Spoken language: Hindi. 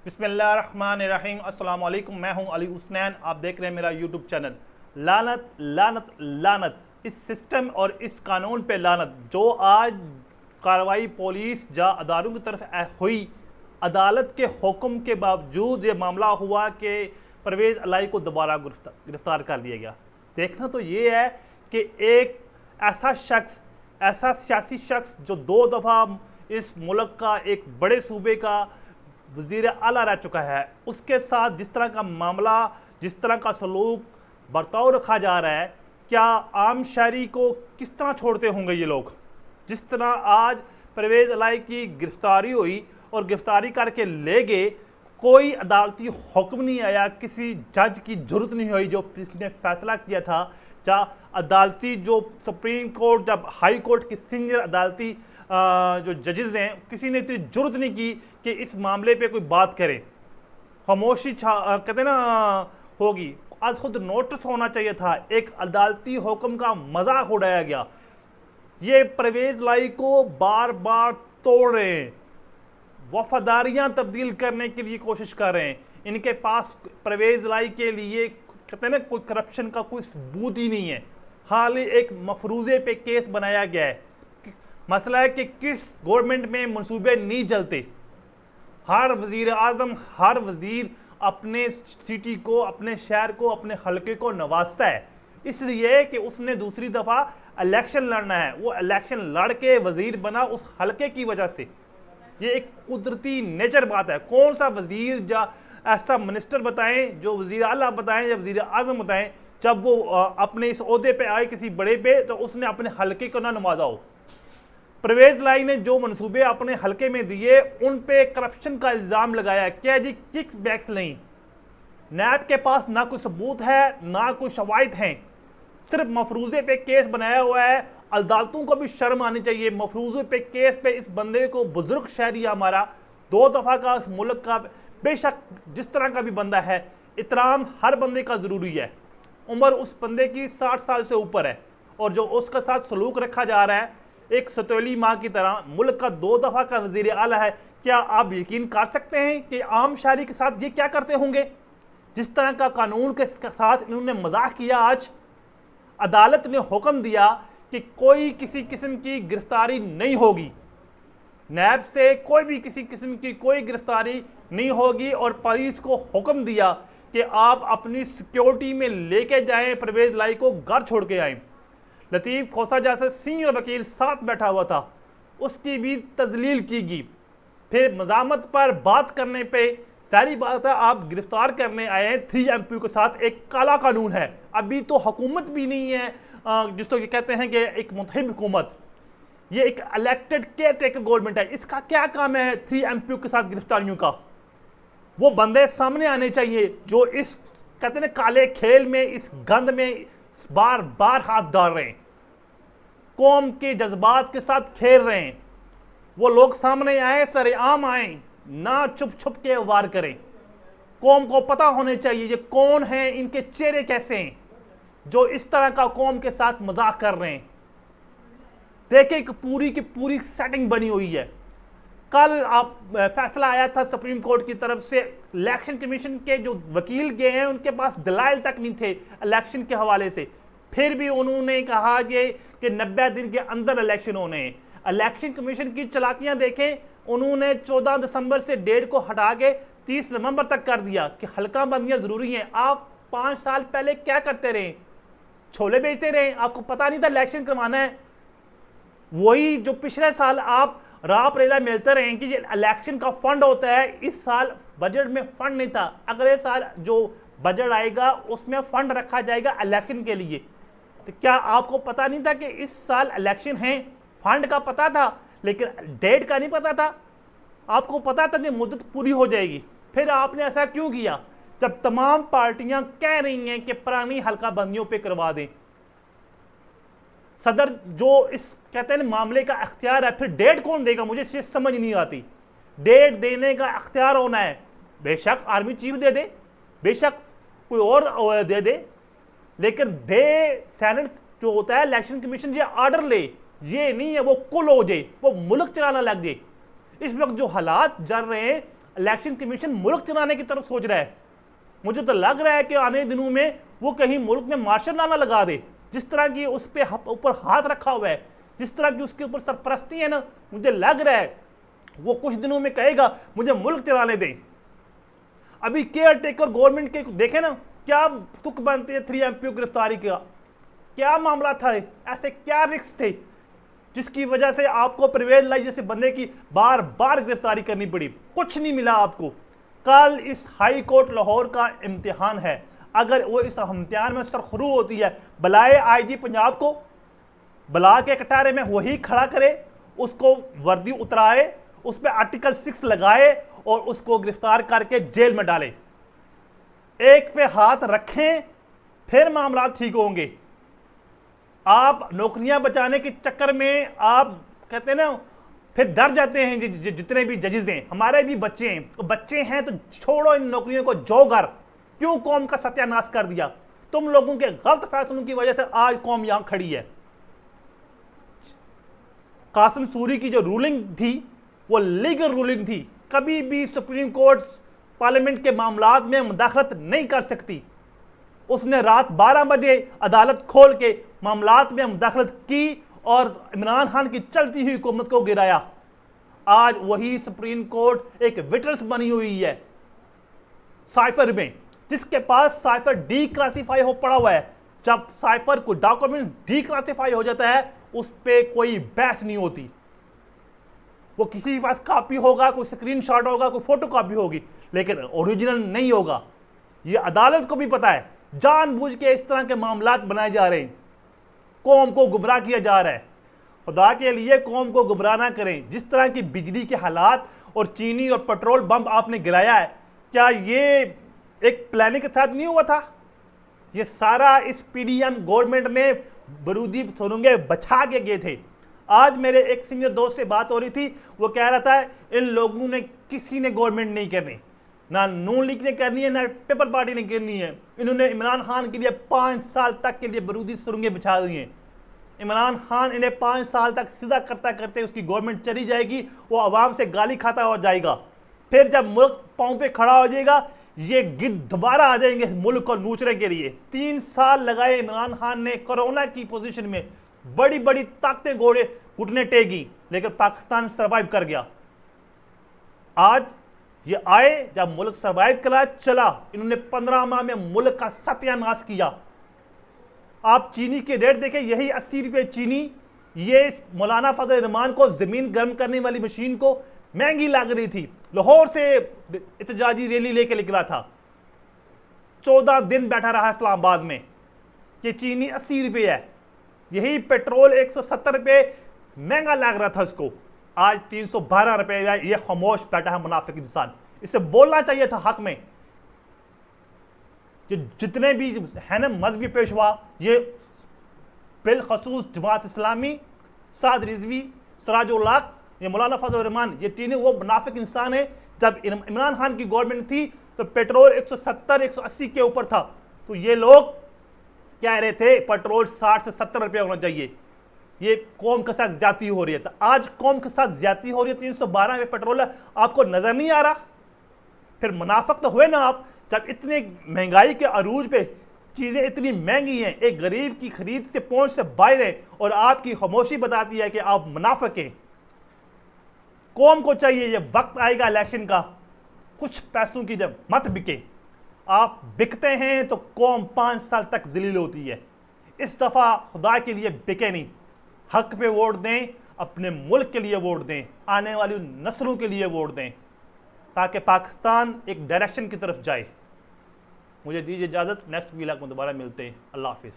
बिस्मिल्लाहिर्रहमानिर्रहीम। अस्सलाम वालेकुम। मैं हूं अली उस्नैन। आप देख रहे हैं मेरा यूट्यूब चैनल। लानत लानत लानत इस सिस्टम और इस कानून पे लानत जो आज कार्रवाई पुलिस या अदालों की तरफ हुई। अदालत के हुक्म के बावजूद ये मामला हुआ कि परवेज़ इलाही को दोबारा गिरफ्तार कर लिया गया। देखना तो ये है कि एक ऐसा शख्स, ऐसा सियासी शख्स जो 2 दफ़ा इस मुल्क का एक बड़े सूबे का वज़ीर आला रह चुका है, उसके साथ जिस तरह का मामला, जिस तरह का सलूक बर्ताव रखा जा रहा है, क्या आम शहरी को किस तरह छोड़ते होंगे ये लोग। जिस तरह आज परवेज़ इलाही की गिरफ्तारी हुई और गिरफ्तारी करके ले गए, कोई अदालती हुक्म नहीं आया, किसी जज की जरूरत नहीं हुई जो इसने फैसला किया था। या अदालती जो सुप्रीम कोर्ट, जब हाई कोर्ट की सीनियर अदालती जो जजेस हैं, किसी ने इतनी जरूरत नहीं की कि इस मामले पे कोई बात करे। खामोशी कहते ना होगी। आज खुद नोटिस होना चाहिए था। एक अदालती हुक्म का मजाक उड़ाया गया। ये परवेज़ इलाही को बार बार तोड़ रहे हैं, वफादारियां तब्दील करने के लिए कोशिश कर रहे हैं। इनके पास परवेज़ इलाही के लिए कहते हैं ना कोई करप्शन का कोई सबूत ही नहीं है। हाल ही एक मफरूज़े पे केस बनाया गया है। मसला है कि किस गवर्नमेंट में मंसूबे नहीं चलते। हर वज़ीर आज़म, हर वज़ीर अपने सिटी को, अपने शहर को, अपने हलके को नवाजता है, इसलिए कि उसने दूसरी दफ़ा इलेक्शन लड़ना है। वो इलेक्शन लड़ के वज़ीर बना उस हलके की वजह से। ये एक कुदरती नेचर बात है। कौन सा वज़ीर या ऐसा मिनिस्टर बताएं, जो वज़ीर आला बताएं या वज़ीर आज़म बताएं, जब वो अपने इस ओहदे पे आए किसी बड़े पे, तो उसने अपने हलके को ना नवाजा हो। परवेज़ इलाही ने जो मंसूबे अपने हलके में दिए, उन पे करप्शन का इल्ज़ाम लगाया। क्या जी किक्स बैक्स नहीं। नैब के पास ना कोई सबूत है, ना कोई शवाहिद हैं, सिर्फ मफरूज़े पे केस बनाया हुआ है। अदालतों को भी शर्म आनी चाहिए। मफरूज़े पे केस पे इस बंदे को, बुजुर्ग शहरी हमारा, 2 दफ़ा का इस मुल्क का, बेशक जिस तरह का भी बंदा है, इतराम हर बंदे का ज़रूरी है। उम्र उस बंदे की 60 साल से ऊपर है और जो उसके साथ सलूक रखा जा रहा है एक सतोली माँ की तरह, मुल्क का 2 दफ़ा का वज़ीर आला है। क्या आप यकीन कर सकते हैं कि आम शहरी के साथ ये क्या करते होंगे? जिस तरह का कानून के साथ इन्होंने मजाक किया। आज अदालत ने हुक्म दिया कि कोई किसी किस्म की गिरफ्तारी नहीं होगी, नैब से कोई भी किसी किस्म की कोई गिरफ्तारी नहीं होगी, और पुलिस को हुक्म दिया कि आप अपनी सिक्योरिटी में लेके जाएं, परवेज़ इलाही को घर छोड़ के आएं। लतीफ़ खोसा जैसे सीनियर वकील साथ बैठा हुआ था, उसकी भी तजलील की गई। फिर मज़ामत पर बात करने पे सारी बात है, आप गिरफ्तार करने आए हैं 3 MP के साथ। एक काला कानून है, अभी तो हुकूमत भी नहीं है, जिसको ये कहते हैं कि एक मुतहिब हुकूमत। ये एक इलेक्टेड केयर टेकर गवर्नमेंट है। इसका क्या काम है 3 MP के साथ गिरफ्तारियों का? वो बंदे सामने आने चाहिए जो इस कहते हैं काले खेल में, इस गंद में बार बार हाथ डाल रहे हैं, कौम के जज्बात के साथ खेल रहे हैं। वो लोग सामने आए, सरेआम आए, ना चुप छुप के वार करें। कौम को पता होने चाहिए ये कौन है, इनके चेहरे कैसे हैं जो इस तरह का कौम के साथ मजाक कर रहे हैं। देखें कि पूरी की पूरी सेटिंग बनी हुई है। कल आप फैसला आया था सुप्रीम कोर्ट की तरफ से, इलेक्शन कमीशन के जो वकील गए हैं उनके पास दलाइल तक नहीं थे इलेक्शन के हवाले से, फिर भी उन्होंने कहा कि 90 दिन के अंदर इलेक्शन होने हैं। इलेक्शन कमीशन की चालाकियां देखें, उन्होंने 14 दिसंबर से डेट को हटा के 30 नवंबर तक कर दिया कि हल्का बंदियां जरूरी हैं। आप 5 साल पहले क्या करते रहे? छोले बेचते रहे, आपको पता नहीं था इलेक्शन करवाना है। वही जो पिछले साल आप राप रेला मिलते रहे कि ये इलेक्शन का फंड होता है, इस साल बजट में फंड नहीं था। अगले साल जो बजट आएगा उसमें फंड रखा जाएगा इलेक्शन के लिए। तो क्या आपको पता नहीं था कि इस साल इलेक्शन है? फंड का पता था लेकिन डेट का नहीं पता था। आपको पता था कि मुद्दत पूरी हो जाएगी, फिर आपने ऐसा क्यों किया जब तमाम पार्टियां कह रही हैं कि पुरानी हल्का बंदियों पे करवा दें? सदर जो इस कहते हैं मामले का अख्तियार है, फिर डेट कौन देगा? मुझे समझ नहीं आती। डेट देने का अख्तियार होना है, बेशक आर्मी चीफ दे दे, बेशक कोई और दे दे, लेकिन दे सेनेट जो होता है इलेक्शन कमीशन ये ऑर्डर ले। ये नहीं है वो कुल हो जाए, वो मुल्क चलाना लग जाए। इस वक्त जो हालात चल रहे हैं, इलेक्शन कमीशन मुल्क चलाने की तरफ सोच रहा है। मुझे तो लग रहा है कि आने दिनों में वो कहीं मुल्क में मार्शल लाना लगा दे। जिस तरह की उस पे ऊपर हाथ रखा हुआ है, जिस तरह की उसके ऊपर सरपरस्ती है ना, मुझे लग रहा है वो कुछ दिनों में कहेगा मुझे मुल्क चलाने दें। अभी केयर टेकर गवर्नमेंट के देखें ना क्या तुक बनती है 3 MP गिरफ्तारी का, क्या मामला था, ऐसे क्या रिस्क थे जिसकी वजह से आपको परवेज लाई जैसे बंदे की बार बार गिरफ्तारी करनी पड़ी। कुछ नहीं मिला आपको। कल इस हाई कोर्ट लाहौर का इम्तिहान है, अगर वो इस इम्तिहान में सरखरू होती है, बुलाए IG पंजाब को, बुला के कटारे में वही खड़ा करे, उसको वर्दी उतराए, उस पर आर्टिकल 6 लगाए और उसको गिरफ्तार करके जेल में डाले। एक पे हाथ रखें फिर मामला ठीक होंगे। आप नौकरियां बचाने के चक्कर में आप कहते हैं ना, फिर डर जाते हैं जितने भी जजेस हैं। हमारे भी बच्चे हैं, तो बच्चे हैं तो छोड़ो इन नौकरियों को, जो घर क्यों कौम का सत्यानाश कर दिया। तुम लोगों के गलत फैसलों की वजह से आज कौम यहां खड़ी है। कासिम सूरी की जो रूलिंग थी वो लीगल रूलिंग थी। कभी भी सुप्रीम कोर्ट पार्लियामेंट के मामलात में मुदाखलत नहीं कर सकती। उसने रात 12 बजे अदालत खोल के मामलात में मुदाखलत की और इमरान खान की चलती हुई हुकूमत को गिराया। आज वही सुप्रीम कोर्ट एक विटनेस बनी हुई है साइफर में, जिसके पास साइफर डीक्लासिफाई हो पड़ा हुआ है। जब साइफर को डॉक्यूमेंट डीक्लासिफाई हो जाता है उस पर कोई बहस नहीं होती। वो किसी के पास कॉपी होगा, कोई स्क्रीनशॉट होगा, कोई फोटो कॉपी होगी, लेकिन ओरिजिनल नहीं होगा। ये अदालत को भी पता है। जानबूझ के इस तरह के मामलात बनाए जा रहे हैं, कौम को गुमराह किया जा रहा है। खुदा के लिए कौम को गुमराह ना करें। जिस तरह की बिजली के हालात और चीनी और पेट्रोल बम आपने गिराया है, क्या ये एक प्लानिंग के साथ नहीं हुआ था? ये सारा इस PDM गवर्नमेंट ने बरूदी सुरंगे बचा के गए थे। आज मेरे एक सीनियर दोस्त से बात हो रही थी, वो कह रहा था इन लोगों ने किसी ने गवर्नमेंट नहीं करनी, ना नून लीग ने करनी है, ना पीपल पार्टी ने करनी है। इन्होंने इमरान खान के लिए 5 साल तक के लिए बरूदी सुरंगें बिछा दी हैं। इमरान खान इन्हें 5 साल तक सीधा करता करते उसकी गवर्नमेंट चली जाएगी, वो आवाम से गाली खाता हो जाएगा। फिर जब मुल्क पांव पे खड़ा हो जाएगा, ये गिद्ध दोबारा आ जाएंगे इस मुल्क को नूचने के लिए। 3 साल लगाए इमरान खान ने कोरोना की पोजीशन में, बड़ी बड़ी ताकतें घुटने टेगी, लेकिन पाकिस्तान सर्वाइव कर गया। आज ये आए जब मुल्क सर्वाइव करा चला, इन्होंने 15 माह में मुल्क का सत्यानाश किया। आप चीनी के रेट देखें, यही 80 रुपये चीनी ये मौलाना फजल रहमान को जमीन गर्म करने वाली मशीन को महंगी लग रही थी। लाहौर से इतजाजी रैली लेके निकला था, 14 दिन बैठा रहा इस्लामाबाद में कि चीनी 80 रुपये है। यही पेट्रोल 170 रुपये महंगा लग रहा था उसको, आज 312 रुपये है। ये खामोश बैठा है मुनाफिक इंसान। इसे बोलना चाहिए था हक में। जितने भी है ना मजहबी पेशवा, ये बिलखसूस जमात इस्लामी, साद रिजवी, सराजुल हक, ये मौलाना फजल रहमान, ये तीनों वो मुनाफिक इंसान है। जब इमरान खान की गवर्नमेंट थी तो पेट्रोल 170 180 के ऊपर था, तो ये लोग कह रहे थे पेट्रोल 60 से 70 रुपये होना चाहिए। ये कौम के साथ ज्यादती हो रही है। तो आज कौम के साथ ज्यादती हो रही है। 312 में पेट्रोल आपको नजर नहीं आ रहा? फिर मुनाफिक तो हुए ना आप, जब इतने महंगाई के अरूज पे चीजें इतनी महंगी हैं, एक गरीब की खरीद से पहुंच से बाहर है, और आपकी खामोशी बताती है कि आप मुनाफिक हैं। कौम को चाहिए, ये वक्त आएगा इलेक्शन का, कुछ पैसों की जब मत बिके। आप बिकते हैं तो कौम 5 साल तक जलील होती है। इस दफा खुदा के लिए बिके नहीं, हक पे वोट दें, अपने मुल्क के लिए वोट दें, आने वाली नस्लों के लिए वोट दें, ताकि पाकिस्तान एक डायरेक्शन की तरफ जाए। मुझे दीजिए इजाज़त, नेक्स्ट व्लॉग में दोबारा मिलते हैं। अल्लाह हाफिज़।